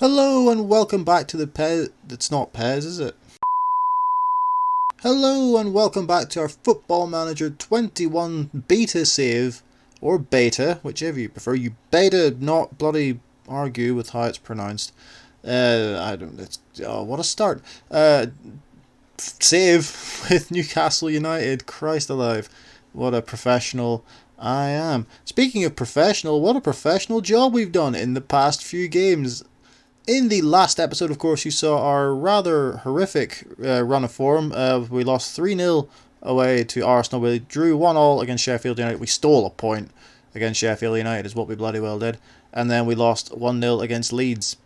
Hello and welcome back to the Pez. It's not Pez, is it? Hello and welcome back to our Football Manager 21 beta save, or beta, whichever you prefer. You beta not bloody argue with how it's pronounced. I don't. What a start. Save with Newcastle United. Christ alive, what a professional I am. Speaking of professional, what a professional job we've done in the past few games. In the last episode, of course, you saw our rather horrific run of form. We lost 3-0 away to Arsenal. We drew 1-1 against Sheffield United. We stole a point against Sheffield United, is what we bloody well did. And then we lost 1-0 against Leeds.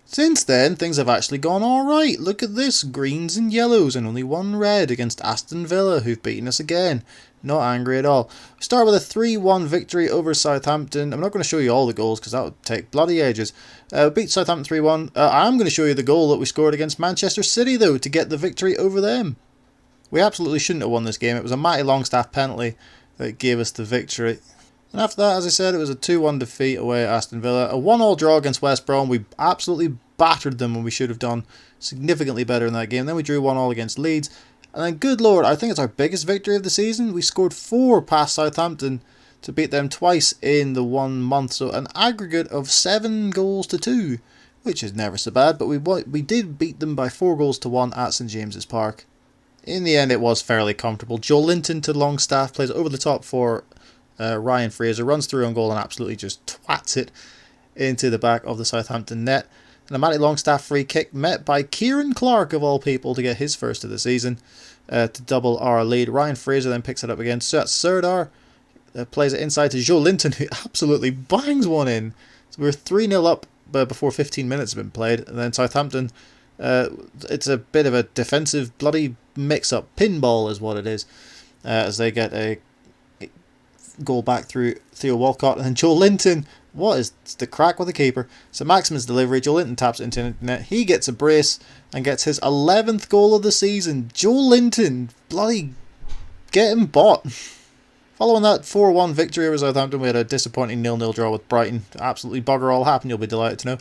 Since then, things have actually gone alright. Look at this, greens and yellows and only one red against Aston Villa, who've beaten us again. Not angry at all. We start with a 3-1 victory over Southampton. I'm not going to show you all the goals because that would take bloody ages. Beat Southampton 3-1. I'm going to show you the goal that we scored against Manchester City, though, to get the victory over them. We absolutely shouldn't have won this game. It was a Matty Longstaff penalty that gave us the victory. And after that, as I said, it was a 2-1 defeat away at Aston Villa. A 1-1 draw against West Brom. We absolutely battered them when we should have done significantly better in that game. Then we drew 1-1 against Leeds. And then, good lord, I think it's our biggest victory of the season. We scored 4 past Southampton to beat them twice in the 1 month. So an aggregate of 7-2, which is never so bad. But we did beat them by 4-1 at St James's Park. In the end, it was fairly comfortable. Joe Linton to Longstaff, plays over the top for Ryan Fraser, runs through on goal and absolutely just twats it into the back of the Southampton net. And a Matty Longstaff free kick met by Kieran Clark, of all people, to get his first of the season to double our lead. Ryan Fraser then picks it up again. Serdar plays it inside to Joe Linton, who absolutely bangs one in. So we're 3-0 up before 15 minutes have been played. And then Southampton, it's a bit of a defensive bloody mix-up. Pinball is what it is, as they get a goal back through Theo Walcott. And then Joe Linton, what is the crack with the keeper? So Maximin's delivery, Joe Linton taps it into the net. He gets a brace and gets his 11th goal of the season. Joe Linton, bloody get him bought. Following that 4-1 victory over Southampton, we had a disappointing 0-0 draw with Brighton. Absolutely bugger all happened, you'll be delighted to know.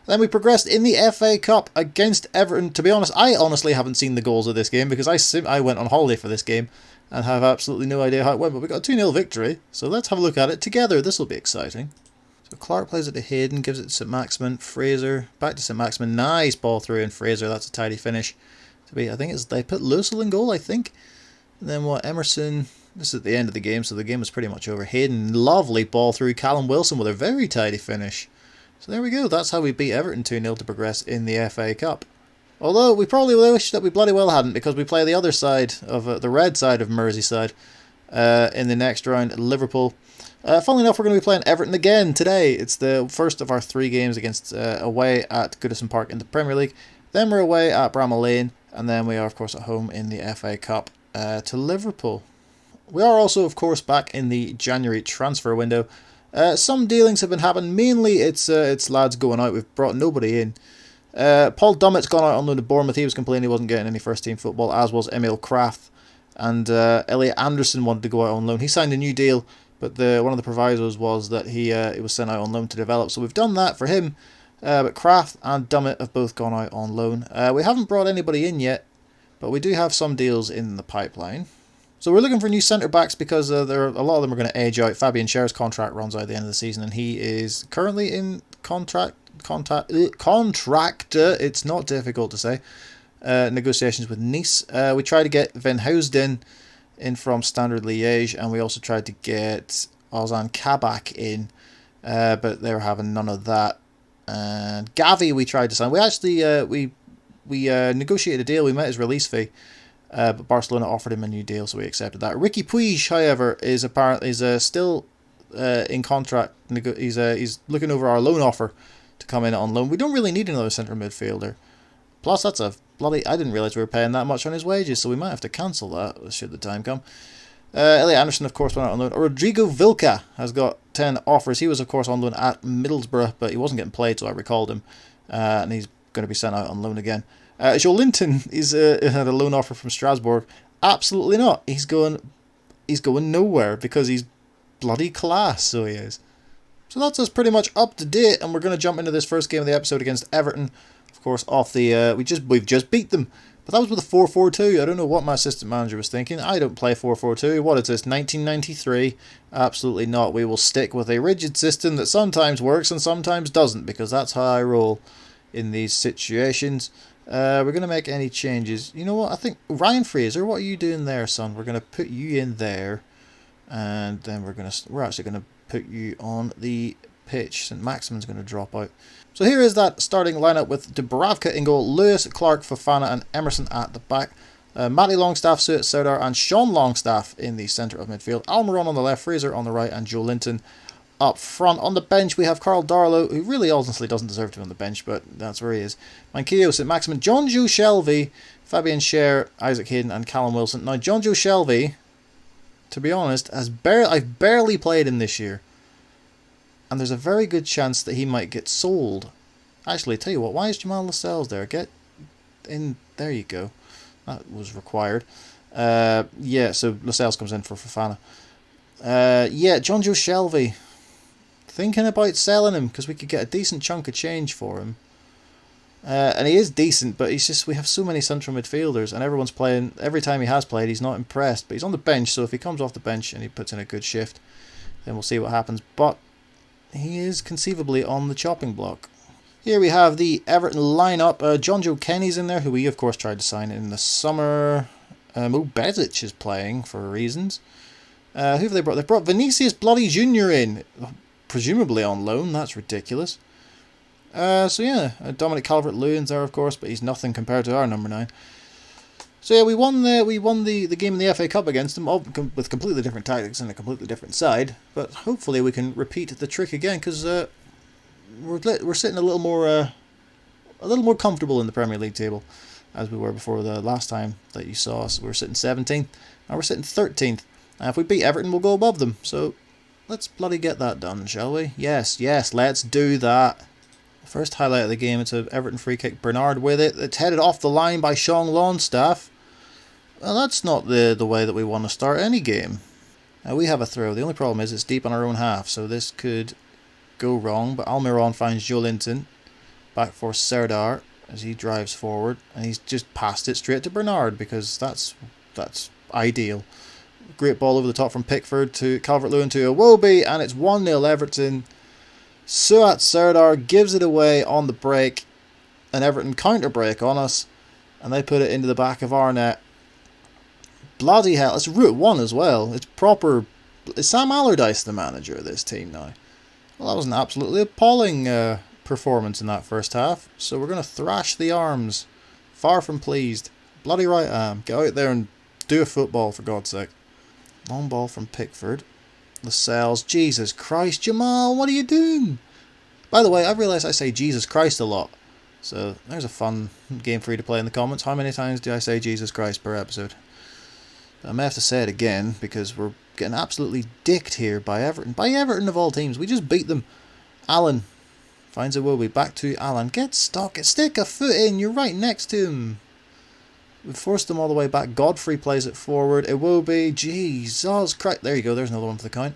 Then we progressed in the FA Cup against Everton. To be honest, I honestly haven't seen the goals of this game because I went on holiday for this game and have absolutely no idea how it went. But we got a 2-0 victory, so let's have a look at it together. This will be exciting. So Clark plays it to Hayden, gives it to St Maximin. Fraser, back to St Maximin. Nice ball through in Fraser. That's a tidy finish. I think they put Lusel in goal, I think. And then Emerson. This is at the end of the game, so the game was pretty much over. Hayden, lovely ball through. Callum Wilson with a very tidy finish. So there we go. That's how we beat Everton 2-0 to progress in the FA Cup. Although we probably wish that we bloody well hadn't, because we play the other side of the red side of Merseyside in the next round, Liverpool. Funnily enough, we're going to be playing Everton again today. It's the first of our 3 games against away at Goodison Park in the Premier League. Then we're away at Bramall Lane, and then we are, of course, at home in the FA Cup to Liverpool. We are also, of course, back in the January transfer window. Some dealings have been happening. Mainly, it's lads going out. We've brought nobody in. Paul Dummett's gone out on loan to Bournemouth. He was complaining he wasn't getting any first-team football, as was Emil Kraft. And Elliot Anderson wanted to go out on loan. He signed a new deal, but one of the provisos was that he was sent out on loan to develop. So we've done that for him. But Kraft and Dummett have both gone out on loan. We haven't brought anybody in yet, but we do have some deals in the pipeline. So we're looking for new centre-backs because a lot of them are going to age out. Fabian Schär's contract runs out at the end of the season, and he is currently in contract. It's not difficult to say. Negotiations with Nice. We tried to get Van Housden in from Standard Liège, and we also tried to get Ozan Kabak in, but they were having none of that. And Gavi we tried to sign. We actually we negotiated a deal. We met his release fee. But Barcelona offered him a new deal, so we accepted that. Ricky Puig, however, is apparently still in contract. He's looking over our loan offer to come in on loan. We don't really need another centre midfielder. Plus, that's a bloody... I didn't realise we were paying that much on his wages, so we might have to cancel that should the time come. Elliot Anderson, of course, went out on loan. Rodrigo Vilca has got 10 offers. He was, of course, on loan at Middlesbrough, but he wasn't getting played, so I recalled him. And he's going to be sent out on loan again. Joe Linton had a loan offer from Strasbourg. Absolutely not. He's going nowhere because he's bloody class, so he is. So that's us pretty much up to date, and we're going to jump into this first game of the episode against Everton. Of course, off the we've just beat them, but that was with a 4-4-2. I don't know what my assistant manager was thinking. I don't play 4-4-2. What is this? 1993? Absolutely not. We will stick with a rigid system that sometimes works and sometimes doesn't, because that's how I roll in these situations. We're going to make any changes. You know what? I think Ryan Fraser, what are you doing there, son? We're going to put you in there, and then we're actually going to put you on the pitch. St. Maximin's going to drop out. So here is that starting lineup with Dubravka in goal, Lewis, Clark, Fofana and Emerson at the back. Matty Longstaff, Suet Serdar and Sean Longstaff in the centre of midfield. Almiron on the left, Fraser on the right and Joe Linton up front. On the bench we have Carl Darlow, who really honestly doesn't deserve to be on the bench, but that's where he is. Manquillo, St. Maximin, John Joe Shelvey, Fabian Scher, Isaac Hayden and Callum Wilson. Now John Joe Shelvey, to be honest, I've barely played him this year. And there's a very good chance that he might get sold. Actually, tell you what, why is Jamal Lascelles there? Get in, there you go. That was required. Yeah, so Lascelles comes in for Fofana. Yeah, John Joe Shelvey. Thinking about selling him, because we could get a decent chunk of change for him. And he is decent, but we have so many central midfielders, and everyone's playing, every time he has played, he's not impressed. But he's on the bench, so if he comes off the bench and he puts in a good shift, then we'll see what happens. But he is conceivably on the chopping block. Here we have the Everton lineup. John Joe Kenny's in there, who we of course tried to sign in the summer. Mo Bezic is playing for reasons. Who have they brought? They brought Vinicius Bloody Jr. in, presumably on loan. That's ridiculous. So yeah, Dominic Calvert-Lewin's there of course, but he's nothing compared to our number 9. So yeah, we won the game in the FA Cup against them, all with completely different tactics and a completely different side. But hopefully we can repeat the trick again, because we're sitting a little more comfortable in the Premier League table, as we were before the last time that you saw us. We were sitting 17th, now we're sitting 13th. And if we beat Everton, we'll go above them. So let's bloody get that done, shall we? Yes, let's do that. First highlight of the game, it's an Everton free kick. Bernard with it. It's headed off the line by Sean Longstaff. Well, that's not the way that we want to start any game. Now we have a throw. The only problem is it's deep on our own half, so this could go wrong. But Almiron finds Joe Linton. Back for Serdar as he drives forward. And he's just passed it straight to Bernard, because that's ideal. Great ball over the top from Pickford to Calvert-Lewin to Iwobi, and it's 1-0 Everton. Suat Serdar gives it away on the break. An Everton counter break on us, and they put it into the back of our net. Bloody hell, it's Route 1 as well. It's proper. Is Sam Allardyce the manager of this team now? Well, that was an absolutely appalling performance in that first half. So we're going to thrash the arms. Far from pleased. Bloody right I am. Get out there and do a football, for God's sake. Long ball from Pickford. Lascelles. Jesus Christ, Jamal, what are you doing? By the way, I've realised I say Jesus Christ a lot. So there's a fun game for you to play in the comments. How many times do I say Jesus Christ per episode? But I may have to say it again, because we're getting absolutely dicked here by Everton. By Everton of all teams. We just beat them. Alan finds a Iwobi. Back to Alan. Get stuck. Stick a foot in. You're right next to him. We've forced them all the way back. Godfrey plays it forward. Iwobi. Jesus Christ. There you go. There's another one for the count.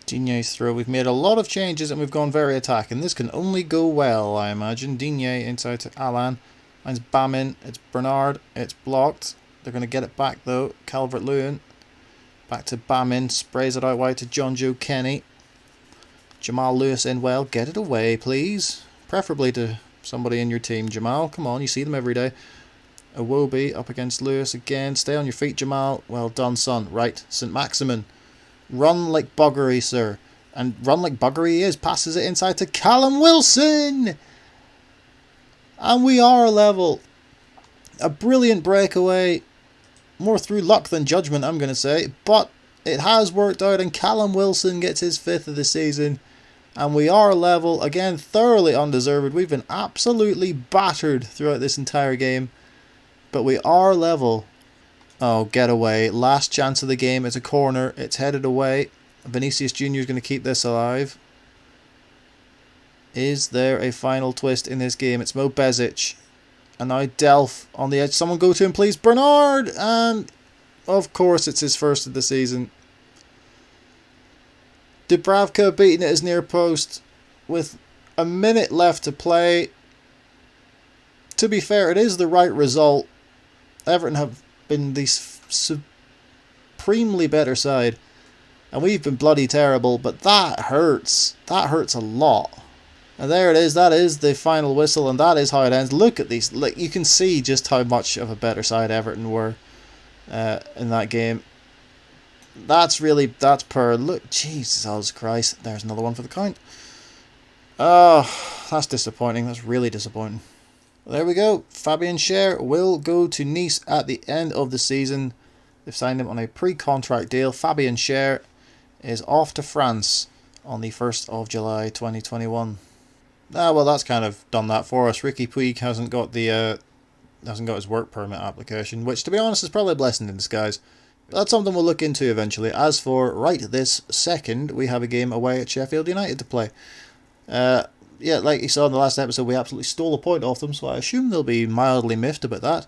Digne's throw. We've made a lot of changes and we've gone very attacking. This can only go well, I imagine. Digne inside to Alan. Finds Bamin. It's Bernard. It's blocked. They're going to get it back though. Calvert-Lewin. Back to Bamin. Sprays it out wide to John Joe Kenny. Jamal Lewis in well. Get it away, please. Preferably to somebody in your team, Jamal. Come on, you see them every day. Iwobi up against Lewis again. Stay on your feet, Jamal. Well done, son. Right, St. Maximin. Run like buggery, sir. And run like buggery he is. Passes it inside to Callum Wilson. And we are level. A brilliant breakaway. More through luck than judgment, I'm going to say. But it has worked out, and Callum Wilson gets his 5th of the season. And we are level. Again, thoroughly undeserved. We've been absolutely battered throughout this entire game. But we are level. Oh, get away. Last chance of the game. It's a corner. It's headed away. Vinicius Jr. is going to keep this alive. Is there a final twist in this game? It's Mo Bezic. And now Delph on the edge. Someone go to him, please. Bernard! And of course it's his first of the season. Dubravka beating it as near post with a minute left to play. To be fair, it is the right result. Everton have been the supremely better side, and we've been bloody terrible, but that hurts. That hurts a lot. And there it is. That is the final whistle, and that is how it ends. Look at these. Like, you can see just how much of a better side Everton were in that game. That's per. Look, Jesus Christ. There's another one for the count. Oh, that's disappointing. That's really disappointing. Well, there we go. Fabian Schär will go to Nice at the end of the season. They've signed him on a pre-contract deal. Fabian Schär is off to France on the 1st of July 2021. Well, that's kind of done that for us. Ricky Puig hasn't got his work permit application, which, to be honest, is probably a blessing in disguise. That's something we'll look into eventually. As for right this second, we have a game away at Sheffield United to play. Yeah, like you saw in the last episode, we absolutely stole a point off them, so I assume they'll be mildly miffed about that.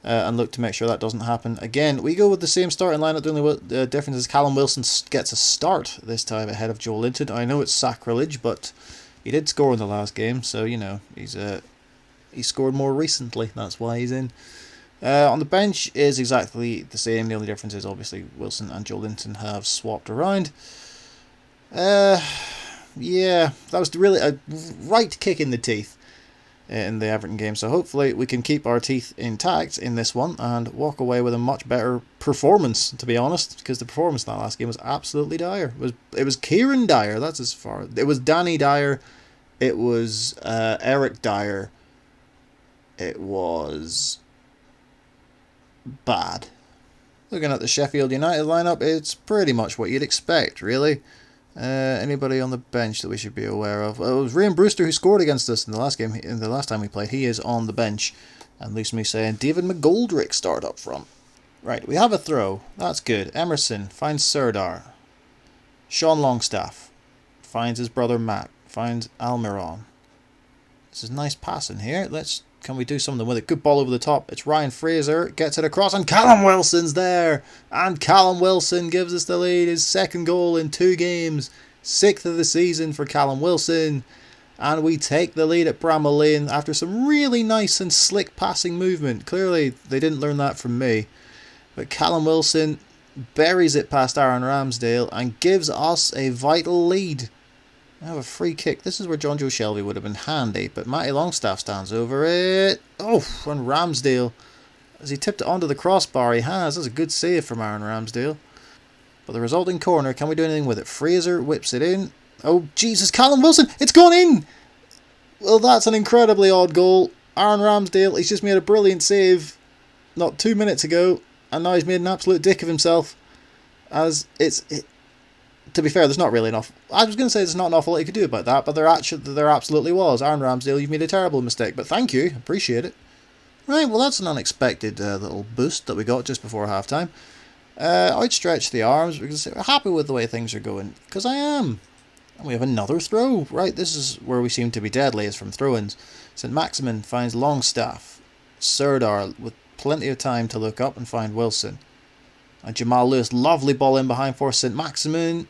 And look to make sure that doesn't happen again. We go with the same starting lineup. The only difference is Callum Wilson gets a start this time ahead of Joe Linton. I know it's sacrilege, but he did score in the last game, so you know he scored more recently. That's why he's in. On the bench is exactly the same. The only difference is obviously Wilson and Joe Linton have swapped around. Yeah, that was really a right kick in the teeth in the Everton game. So hopefully we can keep our teeth intact in this one and walk away with a much better performance, to be honest, because the performance in that last game was absolutely dire. It was Kieran Dyer, that's as far. It was Danny Dyer. It was Eric Dyer. It was bad. Looking at the Sheffield United lineup, it's pretty much what you'd expect, really. Anybody on the bench that we should be aware of? Well, it was Ryan Brewster who scored against us in the last game. In the last time we played, he is on the bench, and leaves me saying David McGoldrick start up front. Right, we have a throw. That's good. Emerson finds Serdar. Sean Longstaff finds his brother Matt. Finds Almiron. This is nice passing here. Can we do something with it? Good ball over the top. It's Ryan Fraser. Gets it across, and Callum Wilson's there. And Callum Wilson gives us the lead. His second goal in 2 games. 6th of the season for Callum Wilson. And we take the lead at Bramall Lane after some really nice and slick passing movement. Clearly, they didn't learn that from me. But Callum Wilson buries it past Aaron Ramsdale and gives us a vital lead. I have a free kick. This is where John Joe Shelby would have been handy, but Matty Longstaff stands over it. Oh, and Ramsdale, as he tipped it onto the crossbar, he has. That's a good save from Aaron Ramsdale. But the resulting corner, can we do anything with it? Fraser whips it in. Oh, Jesus, Callum Wilson, it's gone in! Well, that's an incredibly odd goal. Aaron Ramsdale, he's just made a brilliant save not 2 minutes ago, and now he's made an absolute dick of himself. To be fair, there's not really enough. I was going to say there's not an awful lot you could do about that, but there absolutely was. Aaron Ramsdale, you've made a terrible mistake, but thank you. Appreciate it. Right, well, that's an unexpected little boost that we got just before halftime. Outstretch the arms because we're happy with the way things are going, because I am. And we have another throw. Right, this is where we seem to be deadly, is from throw-ins. St. Maximin finds Longstaff. Serdar with plenty of time to look up and find Wilson. And Jamal Lewis, lovely ball in behind for St. Maximin.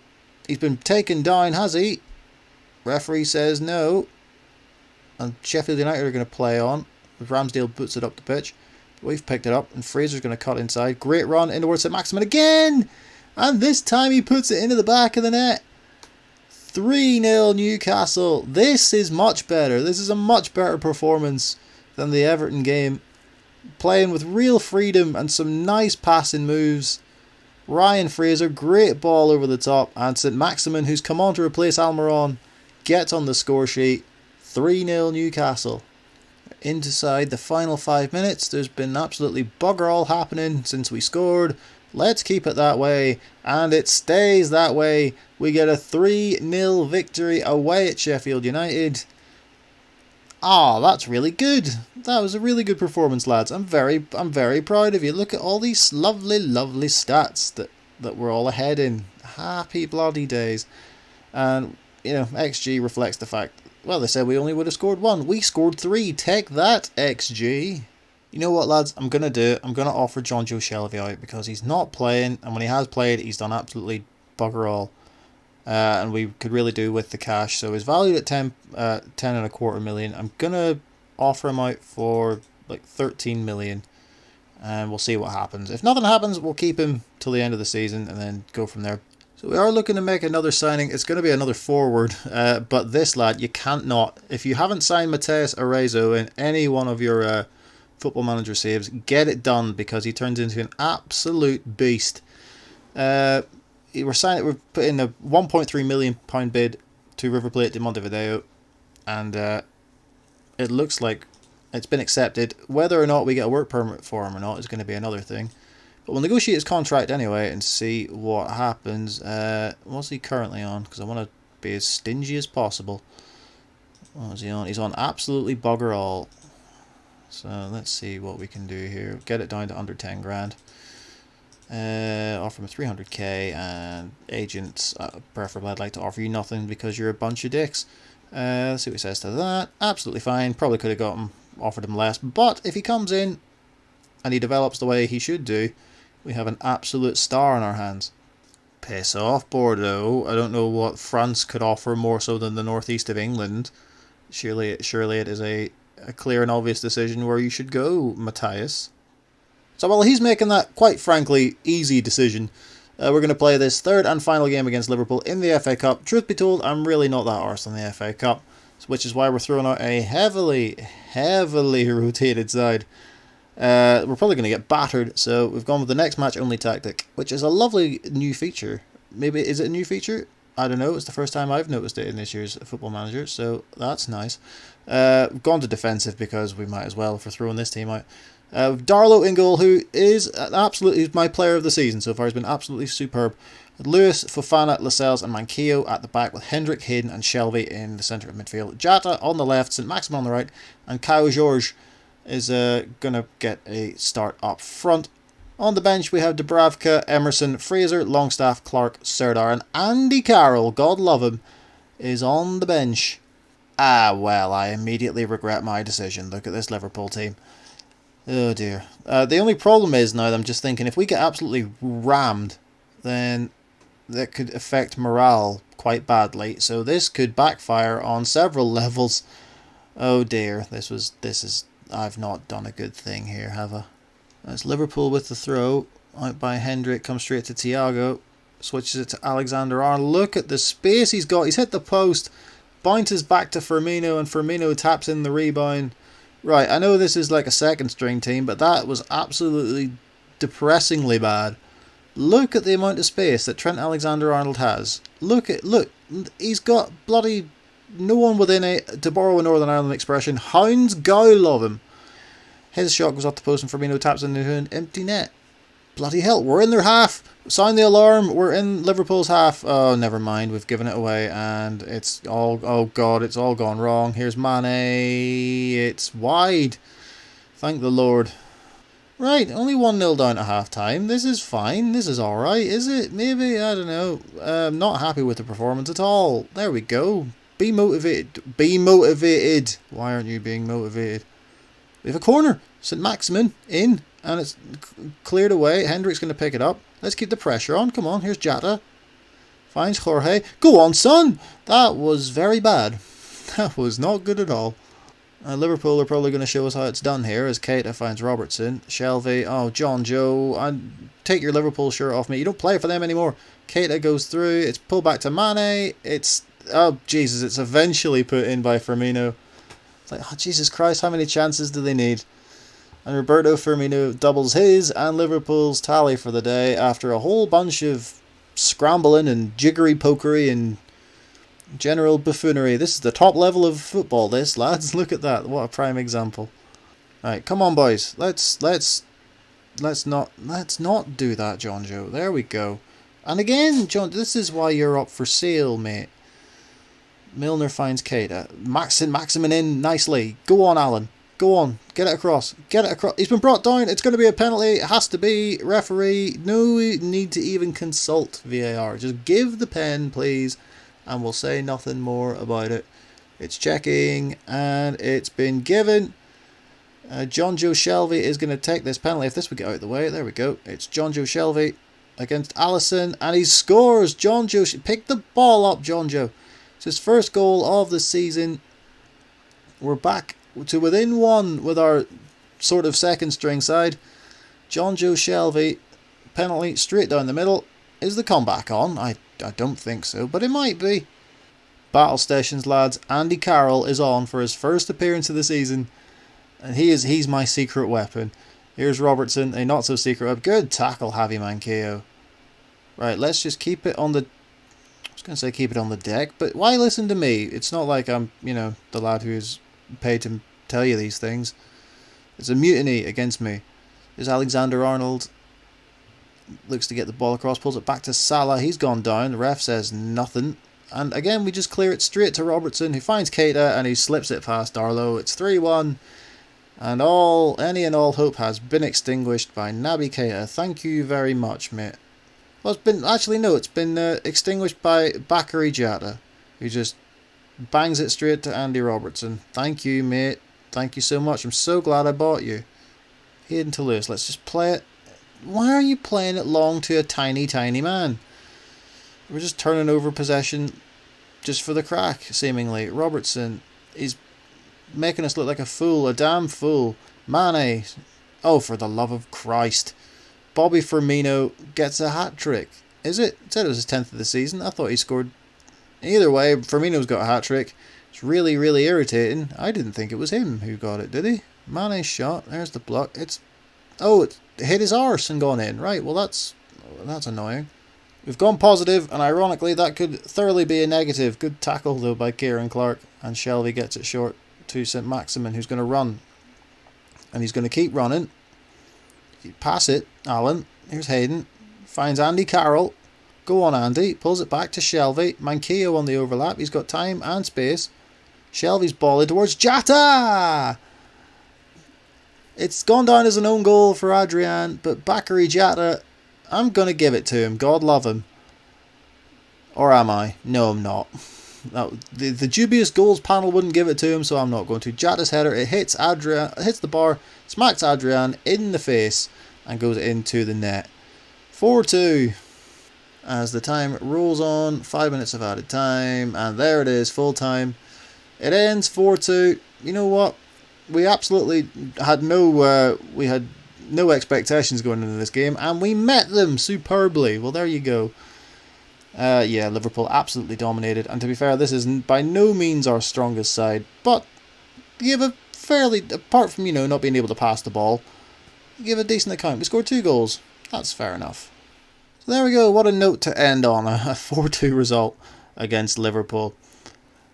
He's been taken down, has he? Referee says no. And Sheffield United are going to play on. Ramsdale puts it up the pitch. We've picked it up, and Fraser's going to cut inside. Great run in towards St. Maximin again! And this time he puts it into the back of the net. 3-0 Newcastle. This is much better. This is a much better performance than the Everton game. Playing with real freedom and some nice passing moves. Ryan Fraser, great ball over the top, and St. Maximin, who's come on to replace Almiron, gets on the score sheet. 3-0 Newcastle. Inside the final 5 minutes, there's been absolutely bugger all happening since we scored. Let's keep it that way, and it stays that way. We get a 3-0 victory away at Sheffield United. That's really good. That was a really good performance, lads. I'm very proud of you. Look at all these lovely stats that we're all ahead in. Happy bloody days. And, you know, XG reflects the fact, well, they said we only would have scored 1. We scored 3. Take that, XG. You know what, lads? I'm going to do it. I'm going to offer John Joe Shelby out because he's not playing, and when he has played, he's done absolutely bugger all. and we could really do with the cash. So he's valued at 10.25 million. I'm gonna offer him out for like 13 million, and we'll see what happens. If nothing happens, we'll keep him till the end of the season and then go from there. So we are looking to make another signing. It's going to be another forward, but this lad, you can't not. If you haven't signed Mateus Arezzo in any one of your Football Manager saves, get it done, because he turns into an absolute beast. We're putting a £1.3 million bid to River Plate de Montevideo, and it looks like it's been accepted. Whether or not we get a work permit for him or not is going to be another thing. But we'll negotiate his contract anyway and see what happens. What's he currently on? Because I want to be as stingy as possible. What is he on? He's on absolutely bugger all. So let's see what we can do here. Get it down to under 10 grand. Offer him 300k, and agents, preferably I'd like to offer you nothing because you're a bunch of dicks. Let's see what he says to that. Absolutely fine. Probably could have offered him less, but if he comes in and he develops the way he should do, we have an absolute star in our hands. Piss off, Bordeaux. I don't know what France could offer more so than the northeast of England. Surely it is a clear and obvious decision where you should go, Matthias. So while he's making that, quite frankly, easy decision, we're going to play this third and final game against Liverpool in the FA Cup. Truth be told, I'm really not that arsed on the FA Cup, which is why we're throwing out a heavily rotated side. We're probably going to get battered, so we've gone with the next match only tactic, which is a lovely new feature. Maybe, is it a new feature? I don't know, it's the first time I've noticed it in this year's Football Manager, so that's nice. We've gone to defensive because we might as well if we're throwing this team out. Darlow in goal, who is he's my player of the season so far. He's been absolutely superb. Lewis, Fofana, Lascelles and Manquillo at the back, with Hendrick, Hayden and Shelvey in the centre of midfield. Jata on the left, St. Maximin on the right, and Kyle George is going to get a start up front. On the bench we have Dubravka, Emerson, Fraser, Longstaff, Clark, Serdar, and Andy Carroll, God love him, is on the bench. Well, I immediately regret my decision. Look at this Liverpool team. Oh dear. The only problem is now that I'm just thinking, if we get absolutely rammed, then that could affect morale quite badly. So this could backfire on several levels. Oh dear. I've not done a good thing here, have I? That's Liverpool with the throw. Out by Hendrick, comes straight to Thiago. Switches it to Alexander-Arnold. Look at the space he's got. He's hit the post. Bounces back to Firmino, and Firmino taps in the rebound. Right, I know this is like a second string team, but that was absolutely depressingly bad. Look at the amount of space that Trent Alexander-Arnold has. Look, he's got bloody no one within it, to borrow a Northern Ireland expression. Hounds gowl of him. His shot goes off the post and Firmino taps into an empty net. Bloody hell, we're in their half. Sound the alarm, we're in Liverpool's half. Oh, never mind, we've given it away, and it's all, oh god, it's all gone wrong. Here's Mane, it's wide. Thank the Lord. Right, only 1-0 down at half time. This is fine, this is alright, is it? Maybe, I don't know. I'm not happy with the performance at all. There we go. Be motivated. Be motivated. Why aren't you being motivated? We have a corner. St. Maximin in, and it's cleared away. Hendrick's going to pick it up. Let's keep the pressure on. Come on, here's Jata. Finds Jorge. Go on, son! That was very bad. That was not good at all. Liverpool are probably going to show us how it's done here as Keita finds Robertson. Shelvey. Oh, John Joe. Take your Liverpool shirt off me. You don't play for them anymore. Keita goes through. It's pulled back to Mane. Oh, Jesus. It's eventually put in by Firmino. It's like, oh, Jesus Christ. How many chances do they need? And Roberto Firmino doubles his and Liverpool's tally for the day after a whole bunch of scrambling and jiggery pokery and general buffoonery. This is the top level of football, this, lads. Look at that. What a prime example. Right, come on, boys. Let's not do that, John Joe. There we go. And again, John, this is why you're up for sale, mate. Milner finds Keita. Maximin in nicely. Go on, Alan. Go on. Get it across. Get it across. He's been brought down. It's going to be a penalty. It has to be. Referee. No need to even consult VAR. Just give the pen, please. And we'll say nothing more about it. It's checking. And it's been given. John Joe Shelvey is going to take this penalty. If this would get out of the way. There we go. It's John Joe Shelvey. against Allison, and he scores. John Joe, pick the ball up, John Joe. It's his first goal of the season. We're back to within one with our sort of second string side. John Joe Shelvey, penalty straight down the middle. Is the comeback on? I don't think so, but it might be. Battle stations, lads. Andy Carroll is on for his first appearance of the season, and he's my secret weapon. Here's Robertson, a not so secret weapon. Good tackle, Javi Manquillo. Right, let's just keep it on the... I was going to say keep it on the deck, but why listen to me? It's not like I'm, the lad who's paid to tell you these things. It's a mutiny against me. There's Alexander-Arnold. Looks to get the ball across, pulls it back to Salah. He's gone down. The ref says nothing. And again, we just clear it straight to Robertson, who finds Keita, and he slips it past Darlow. It's 3-1. And any and all hope has been extinguished by Naby Keita. Thank you very much, mate. Well, it's been extinguished by Bakary Diatta, who just bangs it straight to Andy Robertson. Thank you, mate. Thank you so much. I'm so glad I bought you. Hayden Toulouse, let's just play it. Why are you playing it long to a tiny, tiny man? We're just turning over possession just for the crack, seemingly. Robertson is making us look like a fool, a damn fool. Mane, oh, for the love of Christ. Bobby Firmino gets a hat-trick. Is it? It said it was his 10th of the season. I thought he scored. Either way, Firmino's got a hat-trick. It's really, really irritating. I didn't think it was him who got it, did he? Mane's shot. There's the block. It hit his arse and gone in. Right, well, that's annoying. We've gone positive, and ironically, that could thoroughly be a negative. Good tackle, though, by Kieran Clark. And Shelvey gets it short to St. Maximin, who's going to run. And he's going to keep running. Pass it, Alan. Here's Hayden. Finds Andy Carroll. Go on, Andy. Pulls it back to Shelvey. Manquillo on the overlap. He's got time and space. Shelvey's ball in towards Diatta! It's gone down as an own goal for Adrian, but Bakary Diatta, I'm going to give it to him. God love him. Or am I? No, I'm not. No, the dubious goals panel wouldn't give it to him, so I'm not going to. Diatta's header, it hits the bar, smacks Adrian in the face, and goes into the net. 4-2. As the time rolls on, 5 minutes of added time, and there it is, full time. It ends 4-2. You know what? We absolutely had no expectations going into this game, and we met them superbly. Well, there you go. Yeah, Liverpool absolutely dominated, and to be fair, this is by no means our strongest side, but you have a fairly, apart from, not being able to pass the ball, you give a decent account. We scored 2 goals. That's fair enough. So there we go, what a note to end on, a 4-2 result against Liverpool.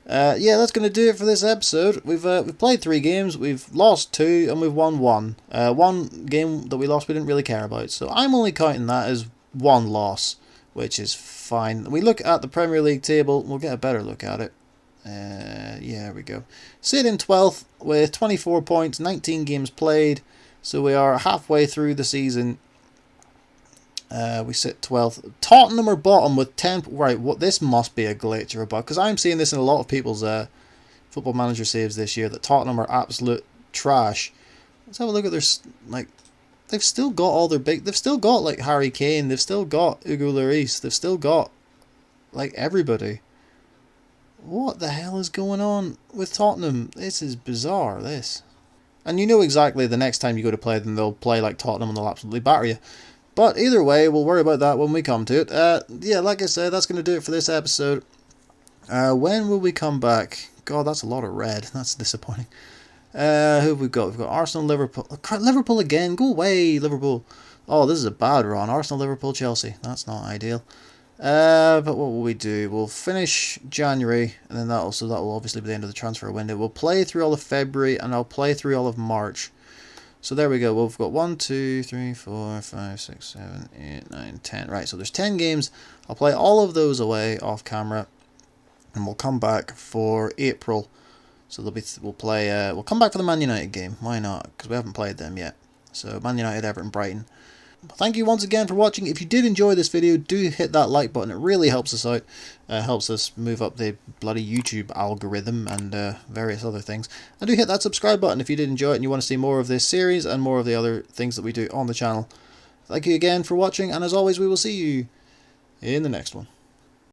Yeah, that's going to do it for this episode. We've played 3 games, we've lost 2, and we've won 1. One game that we lost we didn't really care about, so I'm only counting that as 1 loss, which is fine. We look at the Premier League table, we'll get a better look at it. Yeah, there we go. Sit in 12th with 24 points, 19 games played, so we are halfway through the season. We sit 12th. Tottenham are bottom with 10. Right, what? This must be a glitch or a bug, because I'm seeing this in a lot of people's Football Manager saves this year, that Tottenham are absolute trash. Let's have a look at their, they've still got all their big, they've still got like Harry Kane, they've still got Hugo Lloris, they've still got like everybody. What the hell is going on with Tottenham? This is bizarre, this. And you know exactly the next time you go to play them, they'll play like Tottenham and they'll absolutely batter you. But either way, we'll worry about that when we come to it. Yeah, like I said, that's going to do it for this episode. When will we come back? God, that's a lot of red. That's disappointing. Who have we got? We've got Arsenal, Liverpool. Liverpool again. Go away, Liverpool. Oh, this is a bad run. Arsenal, Liverpool, Chelsea. That's not ideal. But what will we do? We'll finish January, and then that will obviously be the end of the transfer window. We'll play through all of February, and I'll play through all of March. So there we go. Well, we've got 1, 2, 3, 4, 5, 6, 7, 8, 9, 10. Right, so there's 10 games. I'll play all of those away off camera, and we'll come back for April. So we'll come back for the Man United game. Why not? Because we haven't played them yet. So Man United, Everton, Brighton. Thank you once again for watching. If you did enjoy this video, do hit that like button. It really helps us out. Helps us move up the bloody YouTube algorithm and various other things. And do hit that subscribe button if you did enjoy it and you want to see more of this series and more of the other things that we do on the channel. Thank you again for watching, and as always, we will see you in the next one.